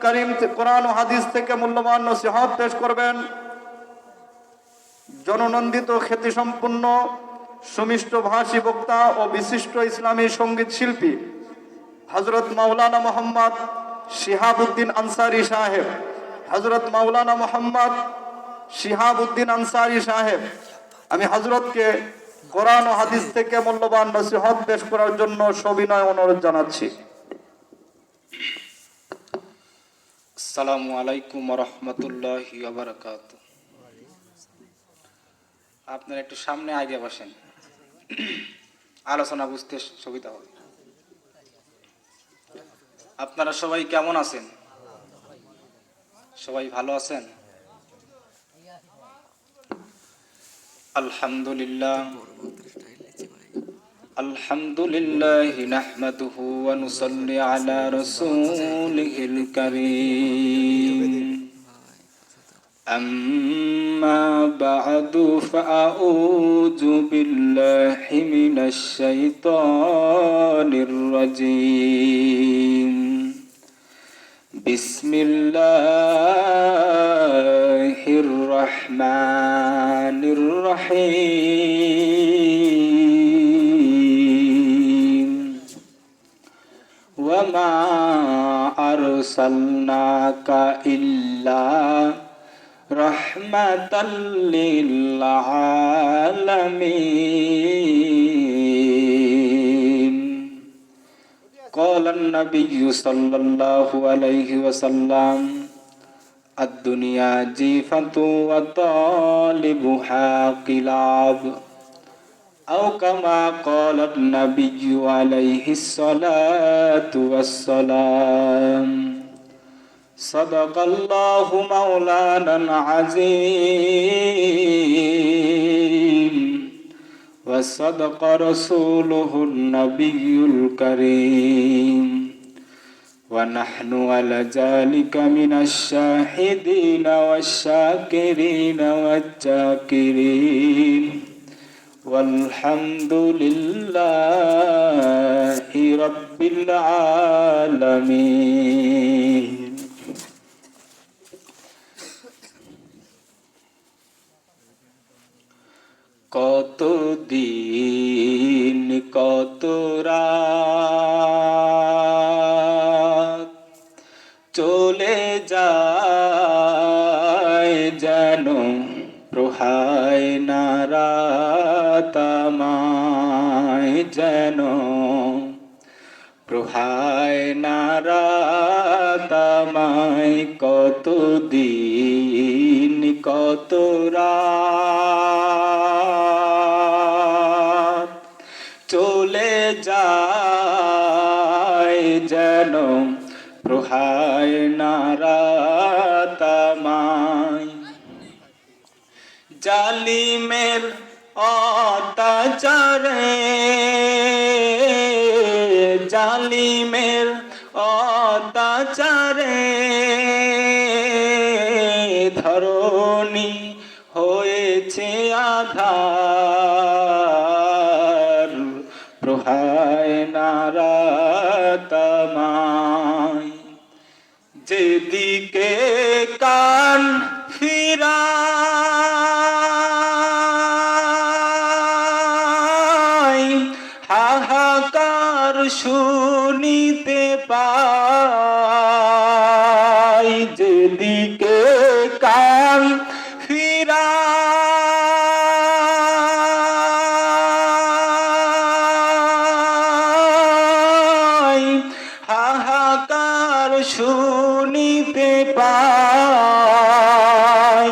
কারীম কোরআন ও হাদিস থেকে মূল্যবান নসিহত পেশ করবেন জননন্দিত খ্যাতিসম্পন্ন সুমিষ্ট ভাষী বক্তা ও বিশিষ্ট ইসলামী সঙ্গীত শিল্পী হযরত মাওলানা মোহাম্মদ শিহাবউদ্দিন আনসারী সাহেব। হযরত মাওলানা মোহাম্মদ শিহাবউদ্দিন আনসারী সাহেব, আমি হযরতকে কোরআন ও হাদিস থেকে মূল্যবান নসিহত পেশ করার জন্য সবিনয় অনুরোধ জানাচ্ছি। আসসালামু আলাইকুম ওয়া রাহমাতুল্লাহি ওয়া বারাকাতুহু। আপনারা একটু সামনে আগে বসেন, আলোচনা বুঝতে সুবিধা হবে। আপনারা সবাই কেমন আছেন? সবাই ভালো আছেন? আলহামদুলিল্লাহ আলহামদুলিল্লাহ নাহমাদুহু ওয়া নুসাল্লি আলা রাসূলিহিল কারীম। أما بعد فأعوذ بالله من الشيطان الرجيم. بسم الله الرحمن الرحيم. وما أرسلناك إلا رحمة للعالمين. قال النبي صلى الله عليه وسلم الدنيا جيفة وطالبها قلاب، أو كما قال النبي عليه الصلاة والسلام. صدق الله مولانا العظيم وصدق رسوله النبي الكريم، ونحن على ذلك من الشاهدين والشاكرين والذاكرين، والحمد لله رب العالمين. কত দিন কত রাত চলে যায় যেন প্রহায় না রাত আমায়, যেন প্রহায় না রাত আমায়। কত দিন কত রাত চলে যায় যেন প্রহায় না রাত আমায়। জালিমের অত্যাচারে জালিমের অত্যাচারে ধরণী হয়েছে আধার, প্রহায় না রাত আমায়। যেদিকে কান ফিরাই হাহাকার শুনিতে পাই। যেদিকে কান ফিরাই হাহাকার শুনিতে পাই।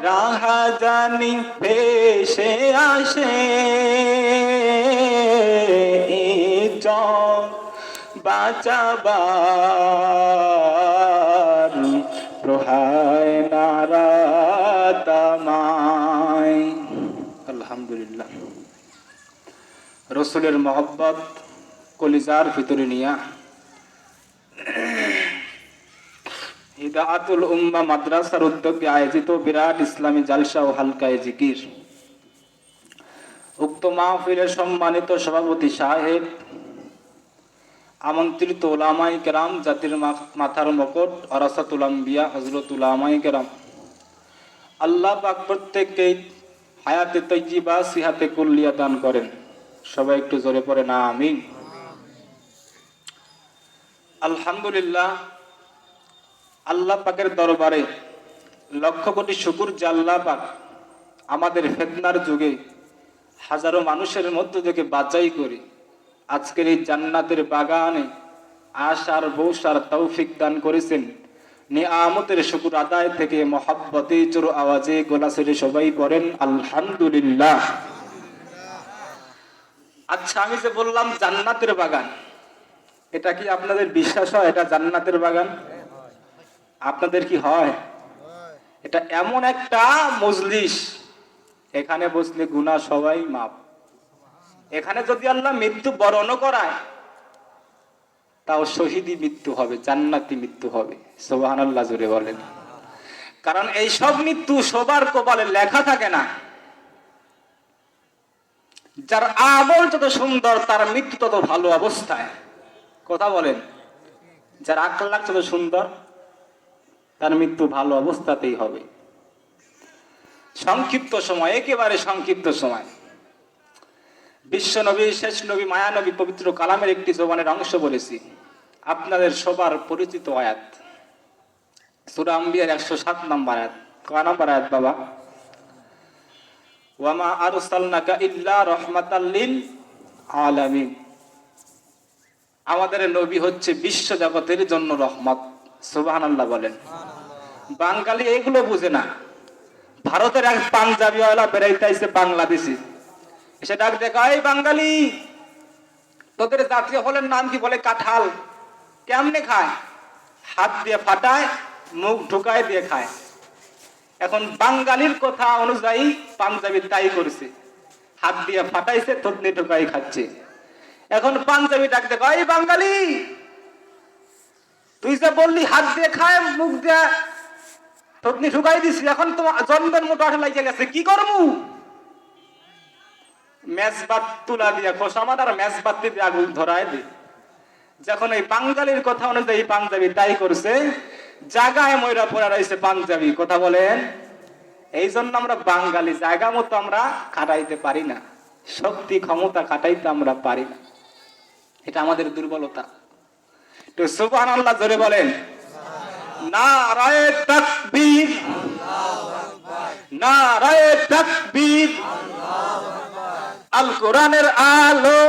রাহাজানি ভেসে আসে বাঁচাবার, প্রহায় না রাত আমায়। আলহামদুলিল্লাহ। রসুলের মহব্বত কলিজার ভিতরে নিয়া হিদায়াতুল উম্মাহ মাদ্রাসার উদ্যোগে আয়োজিত বিরাট ইসলামী জালসা ও হালকায়ে জিকির, উক্ত মাহফিলের সম্মানিত সভাপতি সাহেব, আমন্ত্রিত উলামাই কেরাম, জাতির মাথার মুকুট, ওয়ারাসাতুল আম্বিয়া হযরত উলামাই কেরাম, আল্লাহ পাক প্রত্যেককে হায়াতে তাইয়্যিবা সিহাতে কুল্লিয়া দান করেন। সবাই একটু জোরে পড়ে না আমিন। আলহামদুলিল্লাহ, আল্লাহ পাকের দরবারে লক্ষ কোটি শুকর যে আল্লাহ পাক আমাদের ফিতনার যুগে হাজারো মানুষের মধ্য থেকে বাছাই করে আজকের এই জান্নাতের বাগানে আসার বসার তৌফিক দান করেছেন। নিয়ামতের শুকর আদায় থেকে মহাব্বতে জোর আওয়াজে গলা ছেড়ে সবাই পড়েন আলহামদুলিল্লাহ। আচ্ছা, আমি যে বললাম জান্নাতের বাগান, এটা কি আপনাদের বিশ্বাস হয় এটা জান্নাতের বাগান? আপনাদের কি হয়? এটা এমন একটা মজলিস, এখানে বসলে গুনাহ সবাই মাপ। এখানে যদি আল্লাহ মৃত্যু বরণ করায় তাও শহীদি মৃত্যু হবে, জান্নাতি মৃত্যু হবে। সুবহানাল্লাহ জোরে বলেন। কারণ এই সব মৃত্যু সবার কপালে লেখা থাকে না। যার আমল যত সুন্দর তার মৃত্যু তত ভালো অবস্থায়। কথা বলেন। যার আখলাক যত সুন্দর তার মৃত্যু ভালো অবস্থাতেই হবে। সংক্ষিপ্ত সময়, একেবারে সংক্ষিপ্ত সময়, বিশ্ব নবী, শেষ নবী, মায়া নবী পবিত্র কালামের একটি জবানের অংশ বলেছি। আপনাদের সবার পরিচিত আয়াত, সূরা আম্বিয়ার 107 নম্বর আয়াত। কয় নম্বর আয়াত বাবা? ওয়ামা আরসালনাকা ইল্লা রাহমাতাল লিল আলামিন। আমাদের নবী হচ্ছে বিশ্ব জগতের জন্য রহমত। সুবহানাল্লাহ বলেন। বাঙালি এগুলো বুঝে না। ভারতের এক পাঞ্জাবিওয়ালা বেড়াইতে আইছে বাংলাদেশি, এসে ডাক দেখা, এই বাঙালি, তোদের জাতীয় ফলের নাম কি? বলে কাঁঠাল। কেমনে খায়? হাত দিয়ে ফাটায়, মুখ ঢুকায় দিয়ে খায়। এখন বাঙালির কথা অনুযায়ী পাঞ্জাবি তাই করেছে, হাত দিয়ে ফাটাইছে, থুতনি ঢুকাই খাচ্ছে। এখন পাঞ্জাবি ডাক দেখা, এই বাঙালি, তুই যে বললি হাত দিয়ে খায়, মুখ দিয়ে থুতনি ঢুকাই দিছি, এখন তোমার জন্মের মতো আঠা লাগিয়ে গেছে, কি করবো? মেজবাত তুলা দিয়া খোসামার আর মেজবাতি দিয়ে আগুন ধরায় দি। যখন এই বাঙালির কথা অনুযায়ী পাঞ্জাবি তাই করছে, জায়গায় ময়রা পড়া রয়েছে পাঞ্জাবি। কথা বলেন। এই জন্য আমরা বাঙালি জায়গা মতো আমরা খাটাইতে পারি না, শক্তি ক্ষমতা খাটাইতে আমরা পারি না। এটা আমাদের দুর্বলতা। তো সুবহানাল্লাহ জোরে বলেন। নারায়ে তাকবীর, নারায়ে তাকবীর। আল কোরআনের আলো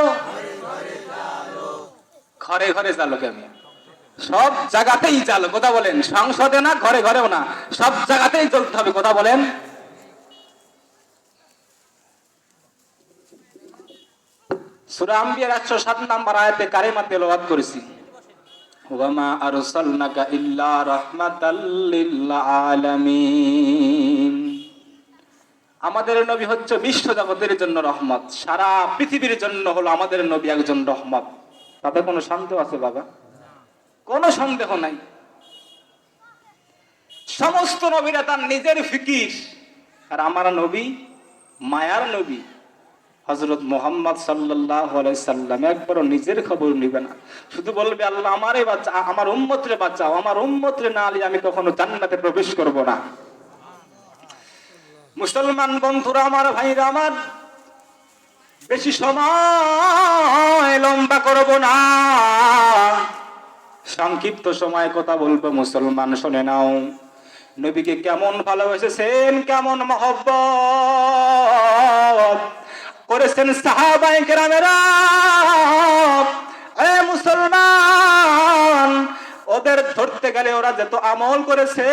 ঘরে ঘরে জালো। কেন? সব জায়গাতেই জালো। কথা বলেন। সংসদে না, ঘরে ঘরেও না, সব জায়গাতেই জ্বলতে হবে। কথা বলেন। সূরা আম্বিয়ার 107 নম্বর আয়াতে কারিমা তেলাওয়াত করেছি। ওয়ামা আরসালনাকা ইল্লা রাহমাতাল লিল আলামিন। আমাদের নবী হচ্ছে বিশ্ব জগতের জন্য রহমত। সারা পৃথিবীর জন্য হলো আমাদের নবী একজন রহমত। তাতে কোনো সন্দেহ আছে বাবা? কোনো সন্দেহ নাই। সমস্ত নবীরা তার নিজের ফিকির, আর আমার নবী মায়ার নবী হযরত মুহাম্মদ সাল্লাল্লাহু আলাইহি সাল্লাম একবারও নিজের খবর নিবে না। শুধু বলবে, আল্লাহ আমারে বাঁচা, আমার উম্মতরে বাঁচাও, আমার উম্মতরে না আলি আমি কখনো জান্নাতে প্রবেশ করব না। মুসলমান বন্ধুরা আমার, ভাইরা আমার, বেশি সময় লম্বা করব না, সংক্ষিপ্ত সময় কথা বলবো। মুসলমান শুনে নাও, নবীকে কেমন ভালোবেসেছেন, কেমন মহব্বত করেছেন সাহাবায়ে কেরামেরা। এ মুসলমান, ওদের ধরতে গেলে ওরা যত আমল করেছে,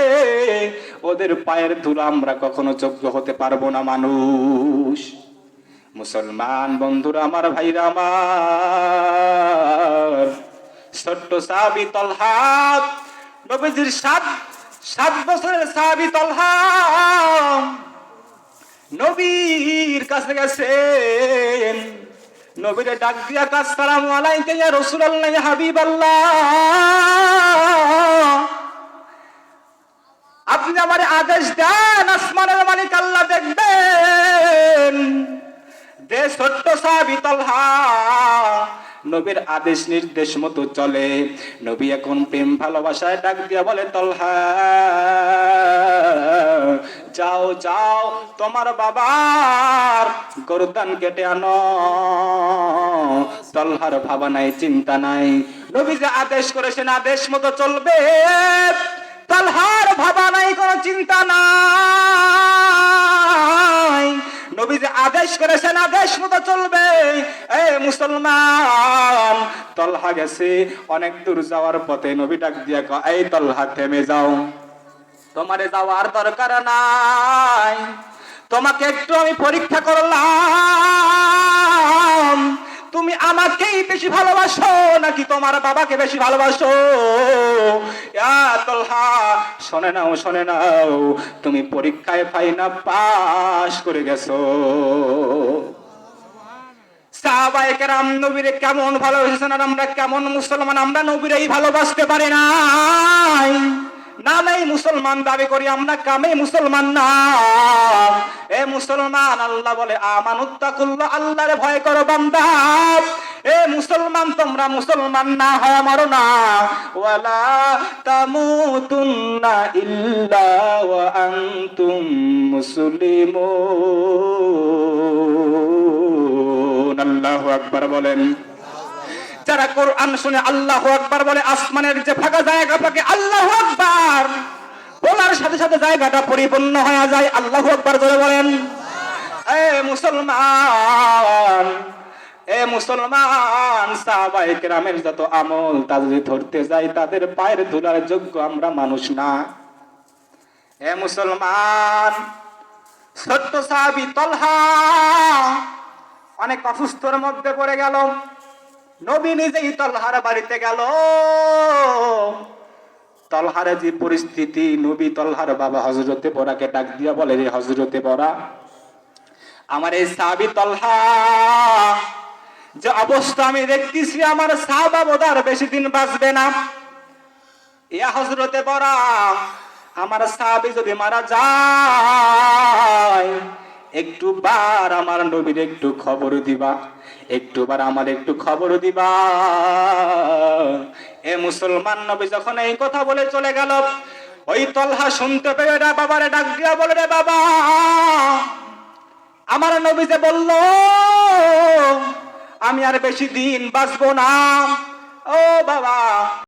ওদের পায়ের ধুলো আমরা কখনো যোগ্য হতে পারবো না মানুষ। মুসলমান বন্ধুরা আমার, ভাইরা আমার, ছোট্ট সাহাবী তালহা, নবীজির 7 বছরের সাহাবী তালহা নবীর কাছে গেছেন। নবীরে ডাক দিয়া, আসসালামু আলাইকা ইয়া রাসূলুল্লাহ, ইয়া হাবিবাল্লাহ, আপনি আমারে আদেশ দেন, আসমানের মালিক আল্লাহ দেখবেন। যে ছোট্ট সাহাবী তালহা নবীর আদেশ নির্দেশ মতো চলে। নবী এখন প্রেম ভালোবাসায় ডাক দিয়া বলে, তলহা যাও যাও, তোমার বাবার গর্দান কেটে আনো। তলহার ভাবা নাই, চিন্তা নাই, নবী যে আদেশ করেছেন আদেশ মতো চলবে। তলহার ভাবা নাই, কোনো চিন্তা নাই, নবী যে আদেশ করেছেন আদেশ মতো চলবে। এই মুসলমান, তলহা গেছে অনেক দূর, যাওয়ার পথে নবী ডাক দিয়া কয়, এই তলহা থেমে যাও, তোমারে যাওয়ার দরকার নাই, তোমাকে একটু আমি পরীক্ষা করলাম, তুমি আমাকেই বেশি ভালোবাসো নাকি তোমার বাবাকে বেশি ভালোবাসো? ইয়া তলহা, শোনে নাও শোনে নাও, তুমি পরীক্ষায় ফাইনা পাস করে গেছো। সাহাবায়ে কেরাম নবীরে কেমন ভালোবেসেছেন, আর আমরা কেমন মুসলমান, আমরা নবীরেই ভালোবাসতে পারি নাই। নামেই মুসলমান দাবি করি, আমরা কামে মুসলমান না। এ মুসলমান, আল্লাহ বলে আমানুত্তাকুল্লাহ, আল্লাহরে ভয় করো বান্দা। এ মুসলমান, তোমরা মুসলমান না হয় মরো না। ওয়ালা তামুতুন্না ইল্লা ওয়া আনতুম মুসলিমুন। আল্লাহু আকবার বলেন। যারা কোরআন শুনে আল্লাহু আকবার বলে, আসমানের যে ফাঁকা জায়গা পাকে আল্লাহু আকবার বলার সাথে সাথে জায়গাটা পরিপূর্ণ হয়ে যায়। আল্লাহু আকবার জোরে বলেন। এ মুসলমান, এ মুসলমান, সাহাবায়ে কেরামের যত আমল তা যদি ধরতে যাই, তাদের পায়ের ধুলার যোগ্য আমরা মানুষ না। এ মুসলমান, ছোট্ট সাহাবী তলহা অনেক অসুস্থর মধ্যে পড়ে গেল। নবী নিজেই তলহার বাড়িতে গেল। তলহার যে পরিস্থিতি, নবী তলহার বাবা হযরতে বরাকে ডাক দিয়া বলে, রে হযরতে বরা, আমার এই সাহাবী তলহা যে অবস্থা আমি দেখতেছি, আমার সাহাবা বোধহয় বেশি দিন বাঁচবে না। ইয়া হযরতে বরা, আমার সাহাবী যদি মারা যায়, একটু বার আমার নবীর একটু খবর দিবা, একটু বার আমার একটু খবর দিবা। এ মুসলমান, নবী যখন এই কথা বলে চলে গেল, ওই তলহা শুনতে পেয়ে বাবারে ডাক দিয়া বলে, রে বাবা, আমার নবী যে বলল আমি আর বেশি দিন বাঁচবো না। ও বাবা,